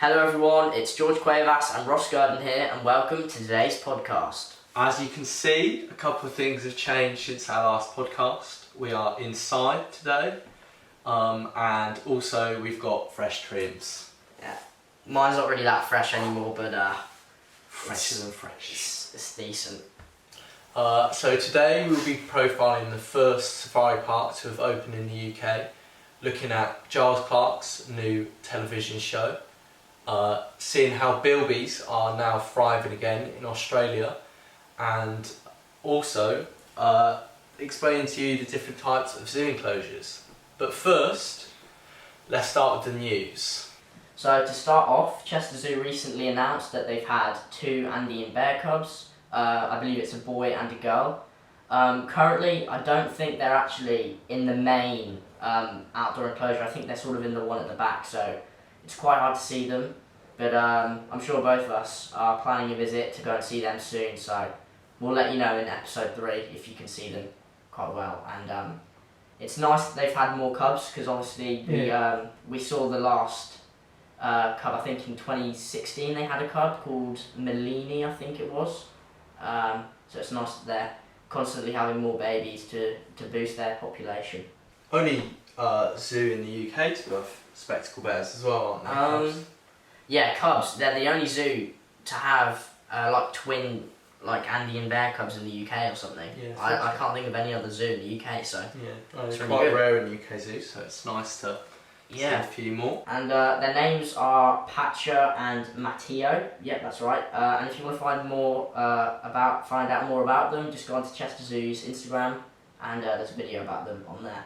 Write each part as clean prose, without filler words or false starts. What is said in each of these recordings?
Hello everyone, it's George Cuevas and Ross Gurdon here, and welcome to today's podcast. As you can see, a couple of things have changed since our last podcast. We are inside today, and also we've got fresh trims. Yeah, mine's not really that fresh anymore, but Fresher than fresh. It's decent. So today we'll be profiling the first safari park to have opened in the UK, looking at Giles Clarke's new television show, seeing how bilbies are now thriving again in Australia, and also explaining to you the different types of zoo enclosures. But first, let's start with the news. So to start off, Chester Zoo recently announced that they've had 2 Andean bear cubs. I believe it's a boy and a girl. Currently, I don't think they're actually in the main outdoor enclosure. I think they're sort of in the one at the back, so it's quite hard to see them. But I'm sure both of us are planning a visit to go and see them soon, so we'll let you know in episode 3 if you can see them quite well. And it's nice that they've had more cubs, because obviously we saw the last cub, I think in 2016 they had a cub called Melini, I think it was. So it's nice that they're constantly having more babies to boost their population. Only zoo in the UK to have spectacle bears as well, aren't they? Yeah, cubs. They're the only zoo to have like twin, like Andean bear cubs in the UK or something. Yeah, I can't think of any other zoo in the UK, so yeah, it's really quite good. rare in UK zoos, so it's nice to see a few more. And their names are Pacha and Matteo. Yep, that's right. And if you want to find out more about them, just go onto Chester Zoo's Instagram, and there's a video about them on there.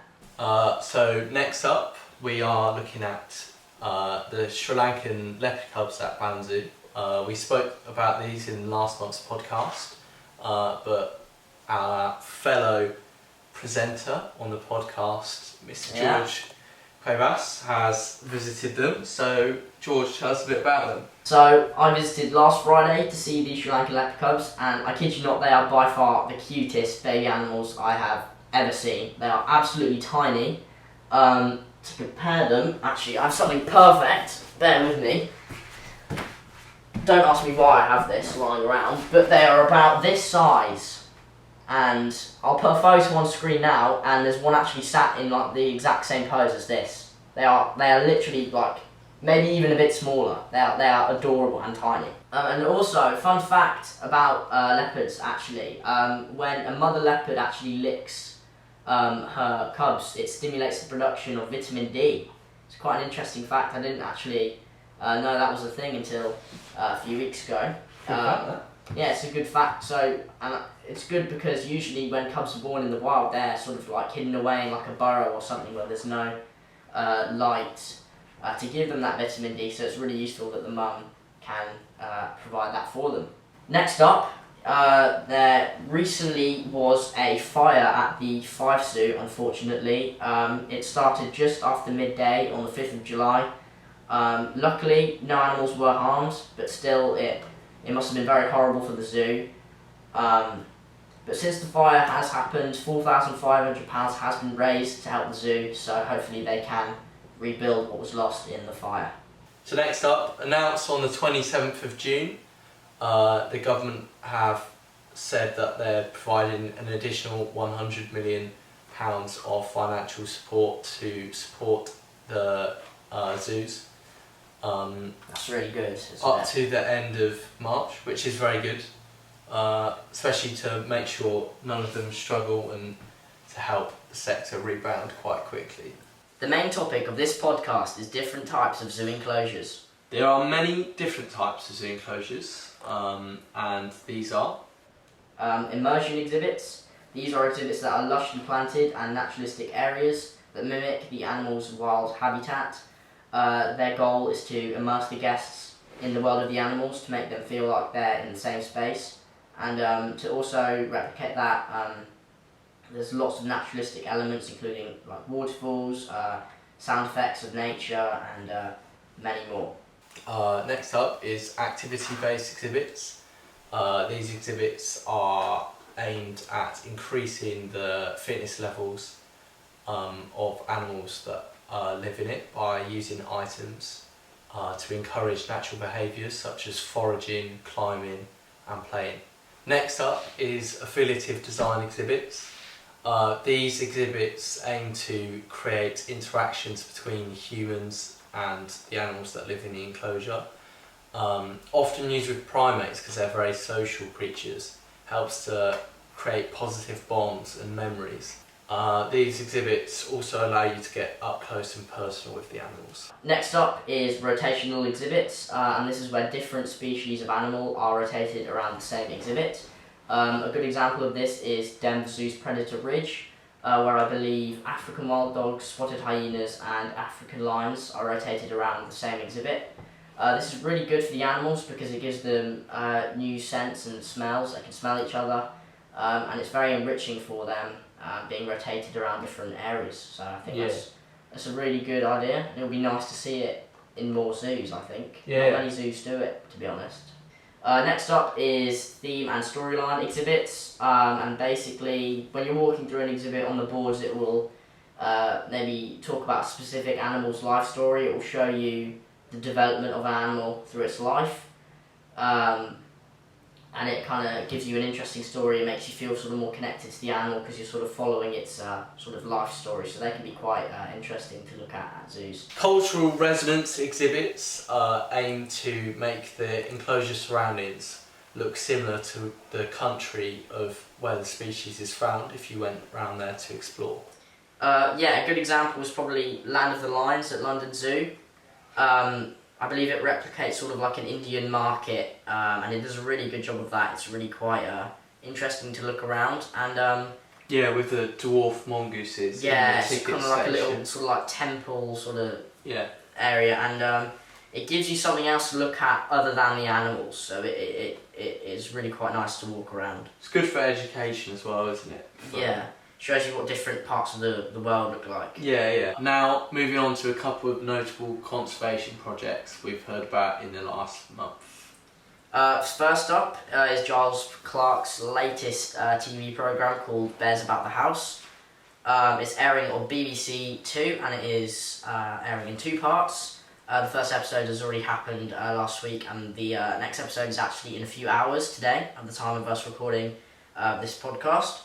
So next up, we are looking at the Sri Lankan leopard cubs at Band Zoo. We spoke about these in last month's podcast, but our fellow presenter on the podcast, Mr. George Cuevas, has visited them. So George, tell us a bit about them. So I visited last Friday to see the Sri Lankan leopard cubs, and I kid you not, they are by far the cutest baby animals I have ever seen. They are absolutely tiny. To compare them, actually I have something perfect, bear with me. Don't ask me why I have this lying around, but they are about this size. And I'll put a photo on screen now, and there's one actually sat in like the exact same pose as this. They are literally like, maybe even a bit smaller. They are adorable and tiny. And also, fun fact about leopards actually, when a mother leopard actually licks her cubs, it stimulates the production of vitamin D. It's quite an interesting fact. I didn't actually know that was a thing until a few weeks ago. Yeah, it's a good fact. So, and it's good because usually when cubs are born in the wild, they're sort of like hidden away in like a burrow or something where there's no light to give them that vitamin D. So it's really useful that the mum can provide that for them. Next up, there recently was a fire at the Fife Zoo, unfortunately. It started just after midday on the 5th of July. Luckily, no animals were harmed, but still it must have been very horrible for the zoo. But since the fire has happened, £4,500 has been raised to help the zoo, so hopefully they can rebuild what was lost in the fire. So next up, announced on the 27th of June, the government have said that they're providing an additional £100 million of financial support to support the zoos. That's really good. Up to the end of March, which is very good, especially to make sure none of them struggle and to help the sector rebound quite quickly. The main topic of this podcast is different types of zoo enclosures. There are many different types of zoo enclosures, and these are immersion exhibits. These are exhibits that are lushly planted and naturalistic areas that mimic the animal's wild habitat. Their goal is to immerse the guests in the world of the animals to make them feel like they're in the same space, and to also replicate that, there's lots of naturalistic elements including like waterfalls, sound effects of nature, and many more. Next up is activity-based exhibits. These exhibits are aimed at increasing the fitness levels of animals that live in it by using items to encourage natural behaviours such as foraging, climbing and playing. Next up is affiliative design exhibits. These exhibits aim to create interactions between humans and the animals that live in the enclosure. Often used with primates because they're very social creatures, helps to create positive bonds and memories. These exhibits also allow you to get up close and personal with the animals. Next up is rotational exhibits, and this is where different species of animal are rotated around the same exhibit. A good example of this is Denver Zoo's Predator Ridge, where I believe African wild dogs, spotted hyenas and African lions are rotated around the same exhibit. This is really good for the animals because it gives them new scents and smells. They can smell each other, and it's very enriching for them being rotated around different areas. So I think that's a really good idea, and it'll be nice to see it in more zoos, I think. Not many zoos do it, to be honest. Next up is theme and storyline exhibits, and basically when you're walking through an exhibit on the boards, it will maybe talk about a specific animal's life story. It will show you the development of an animal through its life, and it kind of gives you an interesting story. It makes you feel sort of more connected to the animal because you're sort of following its sort of life story, so they can be quite interesting to look at zoos. Cultural resonance exhibits aim to make the enclosure surroundings look similar to the country of where the species is found if you went around there to explore. Yeah, a good example was probably Land of the Lions at London Zoo. I believe it replicates sort of like an Indian market, and it does a really good job of that. It's really quite interesting to look around, and yeah, with the dwarf mongooses. Yeah, it's kind of like a little sort of like temple sort of area, and it gives you something else to look at other than the animals. So it is really quite nice to walk around. It's good for education as well, isn't it? Yeah. Shows you what different parts of the world look like. Yeah. Now, moving on to a couple of notable conservation projects we've heard about in the last month. First up is Giles Clarke's latest TV programme called Bears About the House. It's airing on BBC Two, and it is airing in 2 parts. The first episode has already happened last week, and the next episode is actually in a few hours today, at the time of us recording this podcast.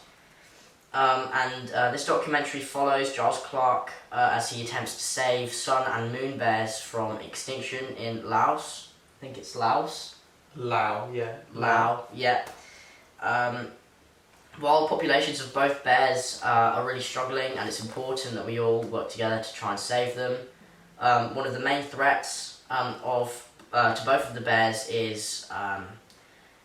This documentary follows Giles Clarke as he attempts to save sun and moon bears from extinction in Laos. I think it's Laos. Laos. Yeah. While populations of both bears are really struggling, and it's important that we all work together to try and save them. One of the main threats to both of the bears is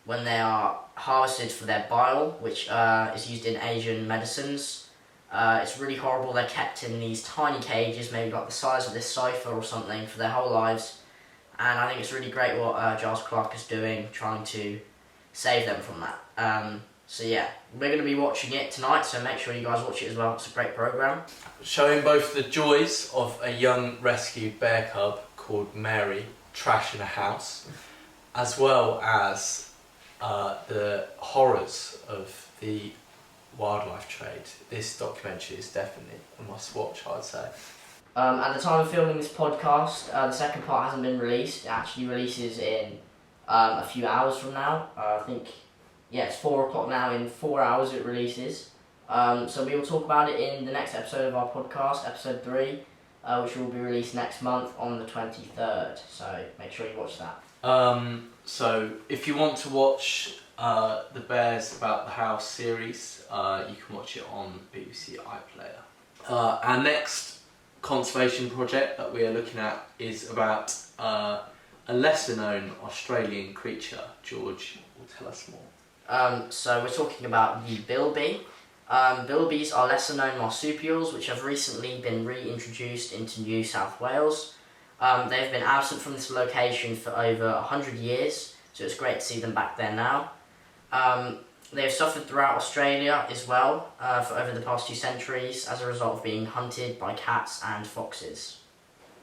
when they are harvested for their bile, which is used in Asian medicines. It's really horrible. They're kept in these tiny cages, maybe like the size of this sofa or something, for their whole lives. And I think it's really great what Giles Clarke is doing, trying to save them from that. So yeah, we're going to be watching it tonight, so make sure you guys watch it as well. It's a great programme. Showing both the joys of a young rescued bear cub called Mary trashing a house, as well as the horrors of the wildlife trade. This documentary is definitely a must watch, I'd say. At the time of filming this podcast, the second part hasn't been released. It actually releases in a few hours from now. I think, it's 4 o'clock now. In 4 hours it releases. So we will talk about it in the next episode of our podcast, episode 3, which will be released next month on the 23rd. So make sure you watch that. So if you want to watch the Bears About the House series, you can watch it on BBC iPlayer. Our next conservation project that we are looking at is about a lesser known Australian creature. George will tell us more. So we're talking about the bilby. Bilbies are lesser known marsupials which have recently been reintroduced into New South Wales. They've been absent from this location for over 100 years, so it's great to see them back there now. They have suffered throughout Australia as well for over the past 2 centuries as a result of being hunted by cats and foxes.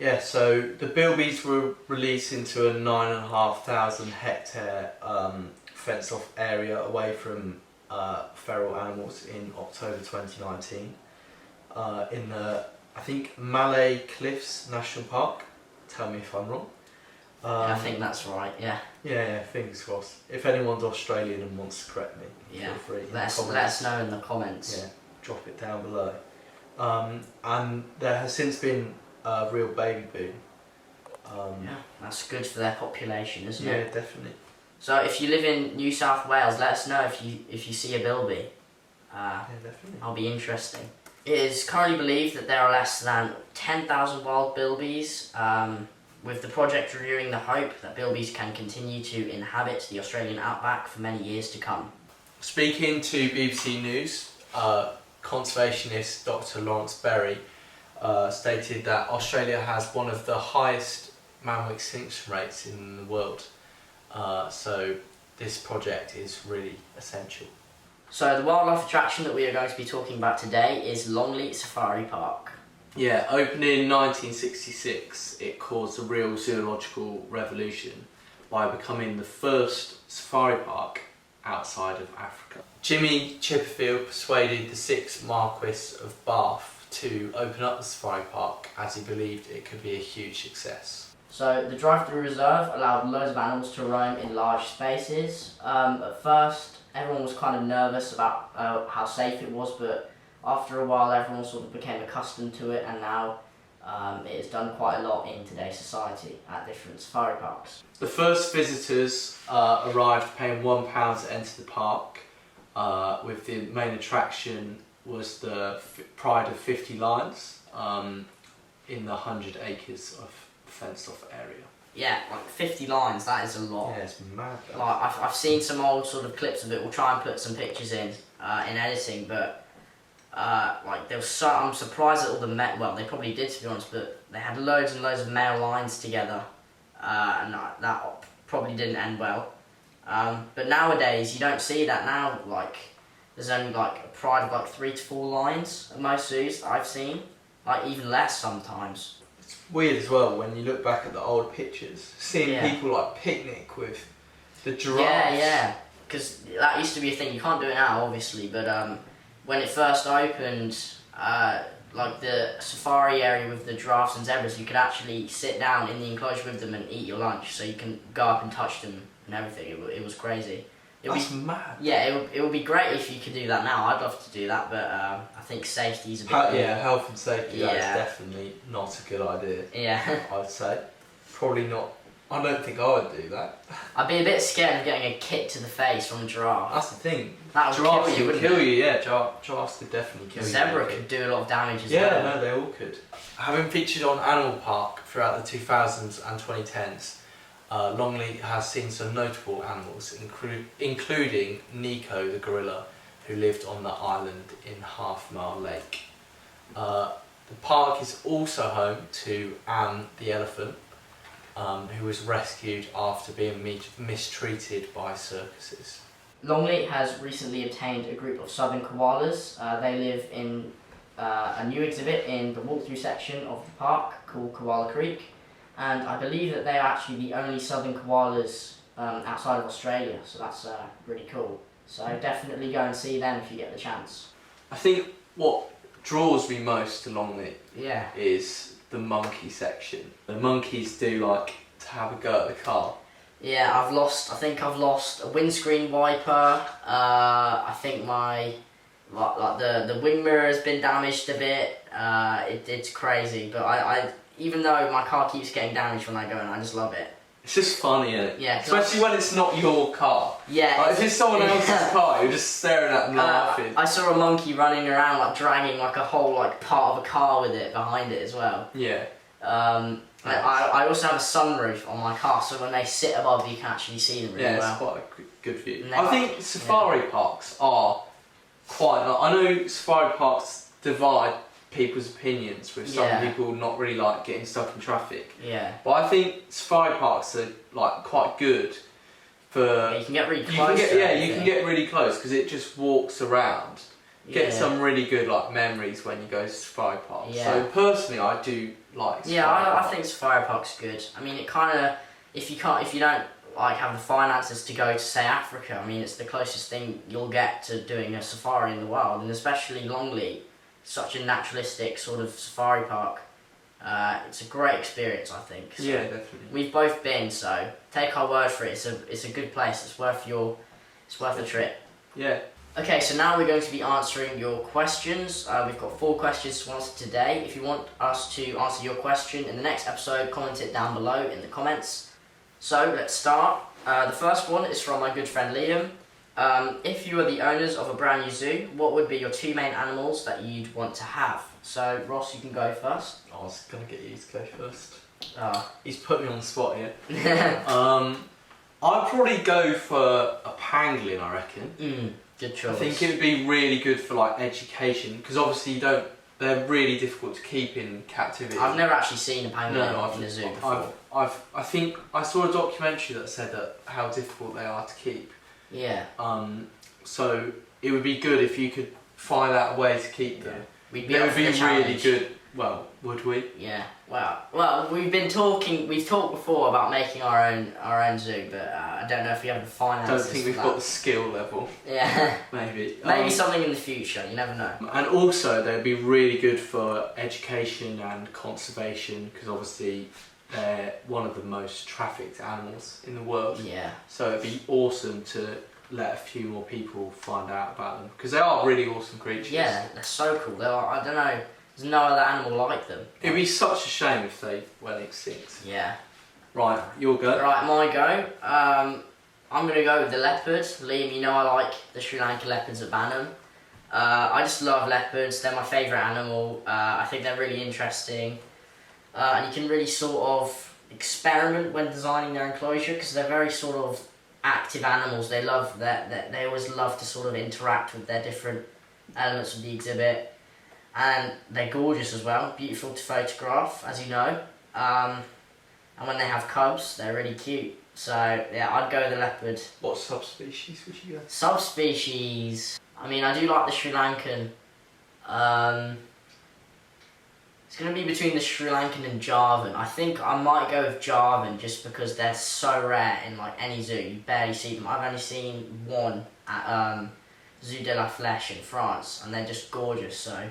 Yeah, so the bilbies were released into a 9,500 hectare fenced off area away from feral animals in October 2019 in the, I think, Malay Cliffs National Park. Tell me if I'm wrong. I think that's right. Yeah. Yeah, fingers crossed. If anyone's Australian and wants to correct me, feel free. Let us know in the comments. Yeah, drop it down below. And there has since been a real baby boom. Yeah, that's good for their population, isn't it? Yeah, definitely. So if you live in New South Wales, let us know if you see a bilby. Yeah, definitely. That'll be interesting. It is currently believed that there are less than 10,000 wild bilbies, with the project reviewing the hope that bilbies can continue to inhabit the Australian outback for many years to come. Speaking to BBC News, conservationist Dr. Lawrence Berry stated that Australia has one of the highest mammal extinction rates in the world. So this project is really essential. So the wildlife attraction that we are going to be talking about today is Longleat Safari Park. Yeah, opened in 1966, it caused a real zoological revolution by becoming the first safari park outside of Africa. Jimmy Chipperfield persuaded the 6th Marquess of Bath to open up the safari park as he believed it could be a huge success. So the drive-through reserve allowed loads of animals to roam in large spaces. At first everyone was kind of nervous about how safe it was, but after a while everyone sort of became accustomed to it, and now it is done quite a lot in today's society at different safari parks. The first visitors arrived paying £1 to enter the park, with the main attraction was the pride of 50 lions in the 100 acres of fenced off area. Yeah, like 50 lions, that is a lot. Yeah, it's mad though. Like, I've seen some old sort of clips of it. We'll try and put some pictures in editing, but like there was so, I'm surprised that all the well, they probably did, to be honest, but they had loads and loads of male lions together, and that probably didn't end well. But nowadays you don't see that now. Like there's only like a pride of like 3 to 4 lions at most zoos that I've seen, like even less sometimes. It's weird as well when you look back at the old pictures, seeing people like picnic with the giraffes. Yeah, because that used to be a thing. You can't do it now, obviously, but when it first opened, like the safari area with the giraffes and zebras, you could actually sit down in the enclosure with them and eat your lunch, so you can go up and touch them and everything. It was crazy. That's mad. Yeah, it would be great if you could do that now. I'd love to do that, but I think safety is a bit... health and safety, that's definitely not a good idea. Yeah. I'd say. Probably not. I don't think I would do that. I'd be a bit scared of getting a kick to the face from a giraffe. That's the thing. That would kill you, wouldn't it? Yeah. Giraffes could definitely kill you. Zebra could do a lot of damage as well. Yeah, no, they all could. Having featured on Animal Park throughout the 2000s and 2010s, Longleat has seen some notable animals, including Nico the gorilla, who lived on the island in Half Mile Lake. The park is also home to Anne the elephant, who was rescued after being mistreated by circuses. Longleat has recently obtained a group of southern koalas. They live in a new exhibit in the walkthrough section of the park called Koala Creek, and I believe that they are actually the only southern koalas outside of Australia, so that's really cool. So definitely go and see them if you get the chance. I think what draws me most to Longleat is the monkey section. The monkeys do like to have a go at the car. Yeah, I think I've lost a windscreen wiper. I think my the wing mirror has been damaged a bit. It's crazy, but I even though my car keeps getting damaged when I go in, I just love it. It's just funny, isn't it? Yeah. Especially when it's not your car. Yeah. Like, if it's someone else's car, you're just staring at them laughing. I saw a monkey running around, like dragging like a whole like part of a car with it behind it as well. Yeah. I also have a sunroof on my car, so when they sit above, you can actually see them really well. Yeah, it's quite a good view. I think safari parks are quite... I know safari parks divide people's opinions, with some people not really like getting stuck in traffic. Yeah. But I think safari parks are like quite good for... Yeah, you can get really close. You can get really close because it just walks around. Get some really good like memories when you go to safari parks. Yeah. So personally, I do like. I think safari park's good. I mean, it kind of if you don't like have the finances to go to say Africa, I mean, it's the closest thing you'll get to doing a safari in the world, and especially Longleat, such a naturalistic sort of safari park. It's a great experience, I think. So Yeah, definitely. we've both been, so take our word for it. It's a good place. It's worth the trip. Yeah. Okay, so now we're going to be answering your questions. We've got 4 questions to answer today. If you want us to answer your question in the next episode, comment it down below in the comments. So let's start. The first one is from my good friend Liam. If you were the owners of a brand new zoo, what would be your 2 main animals that you'd want to have? So Ross, you can go first. I was gonna get you to go first. Oh. He's put me on the spot here. I'd probably go for a pangolin, I reckon. Good choice. I think it would be really good for like education, because obviously they're really difficult to keep in captivity. I've never actually seen a pangolin in a zoo before. I think I saw a documentary that said that how difficult they are to keep. Yeah. So it would be good if you could find out a way to keep them. We'd be It up would for be the challenge. really good. Well, would we? Yeah. Well, we've talked before about making our own zoo, but I don't know if we have the I finances. don't think we've for got that. the skill level. Yeah. Maybe. Maybe something in the future. You never know. And also, they'd be really good for education and conservation, because obviously they're one of the most trafficked animals in the world. Yeah. So it'd be awesome to let a few more people find out about them, because they are really awesome creatures. Yeah, they're so cool. I don't know. There's no other animal like them. It'd be such a shame if they went extinct. Yeah. Right, your go. Right, my go. I'm going to go with the leopard. Liam, you know I like the Sri Lanka leopards at Banham. I just love leopards. They're my favourite animal. I think they're really interesting. And you can really sort of experiment when designing their enclosure, because they're very sort of active animals. They love that. They always love to sort of interact with their different elements of the exhibit. And they're gorgeous as well, beautiful to photograph, as you know. And when they have cubs, they're really cute. So yeah, I'd go with the leopard. What subspecies would you go? Subspecies. I mean, I do like the Sri Lankan. It's going to be between the Sri Lankan and Javan. I think I might go with Javan just because they're so rare in like any zoo. You barely see them. I've only seen one at Zoo de la Flèche in France, and they're just gorgeous. So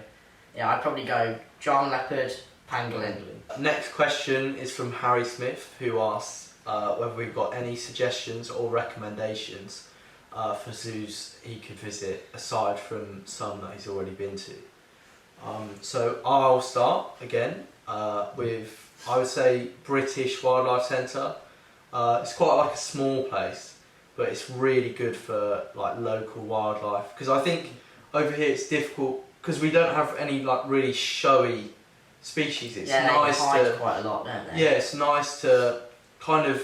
yeah, I'd probably go Javan leopard, pangolin. Next question is from Harry Smith, who asks whether we've got any suggestions or recommendations for zoos he could visit aside from some that he's already been to. So I'll start again with, I would say, British Wildlife Centre. It's quite like a small place, but it's really good for like local wildlife, because I think over here it's difficult because we don't have any like really showy species. It's nice they hide to quite a lot, don't they? yeah, it's nice to kind of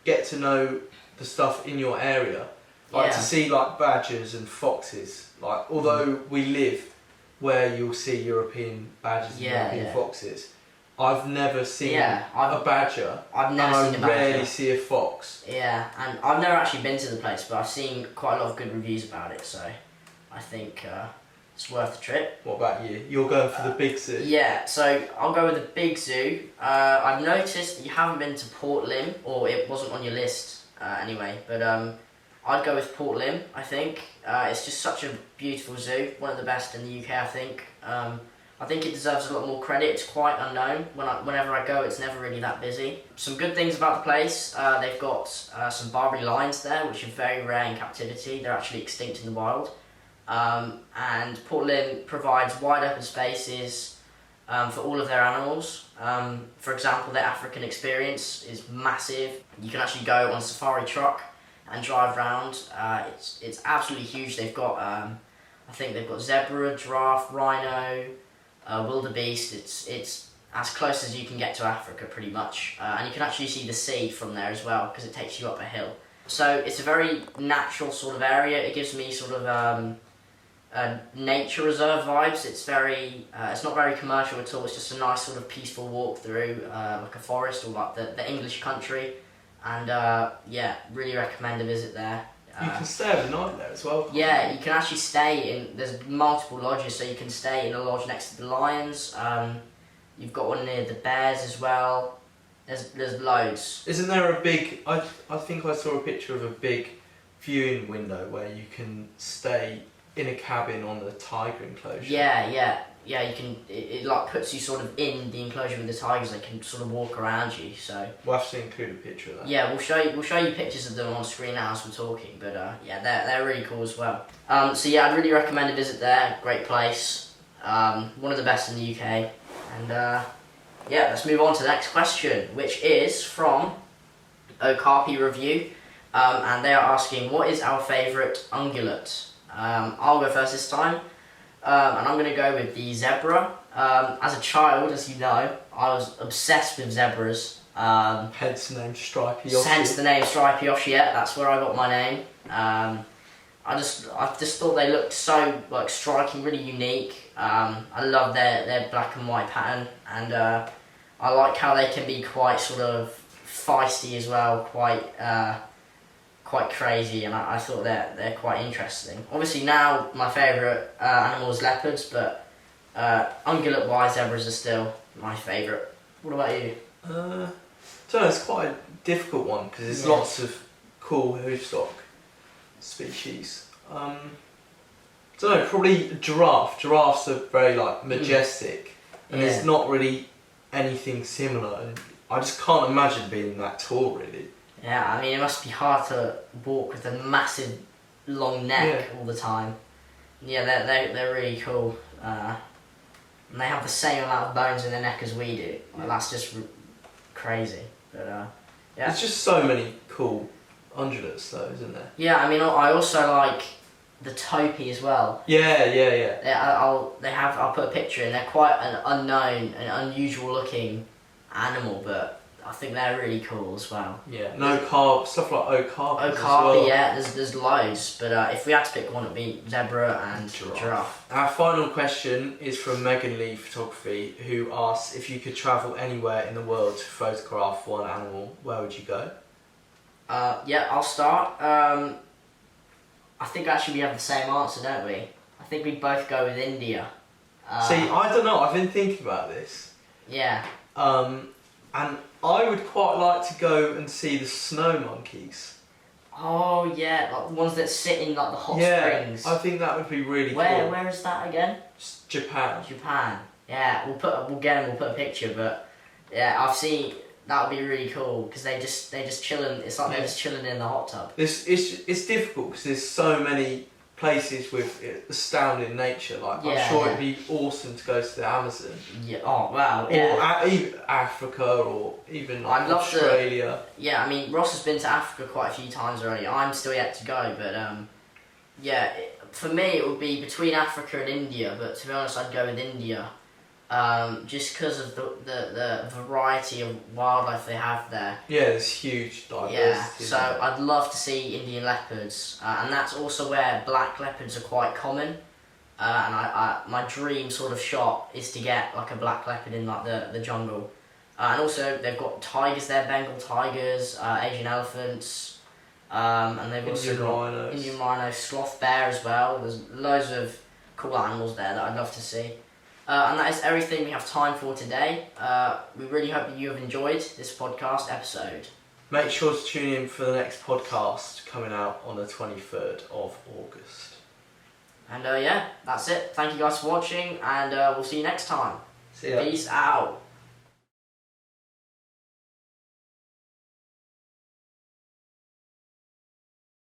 get to know the stuff in your area, like to see like badgers and foxes. Like although we live where you'll see European badgers and European foxes, I've never seen a badger. I've never seen a badger. I rarely see a fox. Yeah, and I've never actually been to the place, but I've seen quite a lot of good reviews about it, so I think it's worth the trip. What about you? You're going for the big zoo? Yeah, so I'll go with the big zoo. I've noticed that you haven't been to Port Lim, or it wasn't on your list anyway, but I'd go with Port Lim, I think. It's just such a beautiful zoo, one of the best in the UK, I think. I think it deserves a lot more credit. It's quite unknown. Whenever I go, it's never really that busy. Some good things about the place, they've got some Barbary lions there, which are very rare in captivity. They're actually extinct in the wild. And Port Lim provides wide open spaces for all of their animals. For example, their African experience is massive. You can actually go on a safari truck and drive around. It's absolutely huge. They've got, I think they've got zebra, giraffe, rhino, wildebeest. It's as close as you can get to Africa, pretty much. And you can actually see the sea from there as well, because it takes you up a hill. So it's a very natural sort of area. It gives me sort of nature reserve vibes. It's not very commercial at all. It's just a nice sort of peaceful walk through like a forest or like the English country. And yeah, really recommend a visit there. You can stay overnight there as well. Yeah, you can actually stay in, there's multiple lodges, so you can stay in a lodge next to the lions. You've got one near the bears as well. There's loads. Isn't there a big, I think I saw a picture of a big viewing window where you can stay in a cabin on the tiger enclosure. Yeah. yeah, you can. It like puts you sort of in the enclosure with the tigers. They can sort of walk around you. So we'll have to include a picture of that. yeah, we'll show you pictures of them on screen now as we're talking. But yeah, they're really cool as well. So yeah, I'd really recommend a visit there. Great place. One of the best in the UK. And yeah, let's move on to the next question, which is from Okapi Review, and they are asking, what is our favourite ungulate? I'll go first this time. And I'm going to go with the zebra. As a child, as you know, I was obsessed with zebras. Hence the name Stripy Yoshi. Hence the name Stripy Yoshi, yeah, that's where I got my name. I just thought they looked so like striking, really unique. I love their black and white pattern, and I like how they can be quite sort of feisty as well, quite crazy, and I thought they're quite interesting. Obviously now my favourite animal is leopards, but ungulate wise zebras are still my favourite. What about you? So it's quite a difficult one because there's lots of cool hoofstock species. Don't know, probably giraffe. Giraffes are very like majestic, and there's not really anything similar. And I just can't imagine being that tall, really. Yeah, I mean, it must be hard to walk with a massive, long neck all the time. Yeah, they're really cool. And they have the same amount of bones in their neck as we do. Like, that's just crazy. But yeah. There's just so many cool ungulates, though, isn't there? Yeah, I mean, I also like the topi as well. Yeah. I'll put a picture in. They're quite an unknown and unusual looking animal, but I think they're really cool as well. Yeah, stuff like okapi. Okapi, yeah, there's loads, but if we had to pick one, it'd be zebra and giraffe. Our final question is from Megan Lee Photography, who asks, if you could travel anywhere in the world to photograph one animal, where would you go? Yeah, I'll start. I think actually we have the same answer, don't we? I think we'd both go with India. See, I don't know, I've been thinking about this. Yeah. And I would quite like to go and see the snow monkeys. Oh yeah, like the ones that sit in like the hot springs. I think that would be really cool. Where is that again? Japan. Japan. Yeah, we'll put a picture, but yeah, I've seen that would be really cool because they just chilling. It's like they're just chilling in the hot tub. It's difficult because there's so many places with astounding nature. Like I'm sure it'd be awesome to go to the Amazon. Yeah. Oh wow. Yeah. Or even Africa, or even like I'd love Australia. Yeah, I mean Ross has been to Africa quite a few times already. I'm still yet to go, but yeah. For me, it would be between Africa and India. But to be honest, I'd go with India. Just because of the variety of wildlife they have there. Yeah, there's huge diversity. Yeah, so I'd love to see Indian leopards, and that's also where black leopards are quite common. And my dream sort of shot is to get like a black leopard in like the jungle. And also they've got tigers there, Bengal tigers, Asian elephants, and they've also got Indian rhinos, sloth bear as well. There's loads of cool animals there that I'd love to see. And that is everything we have time for today. We really hope that you have enjoyed this podcast episode. Make sure to tune in for the next podcast coming out on the 23rd of August. And yeah, that's it. Thank you guys for watching, and we'll see you next time. See ya. Peace out.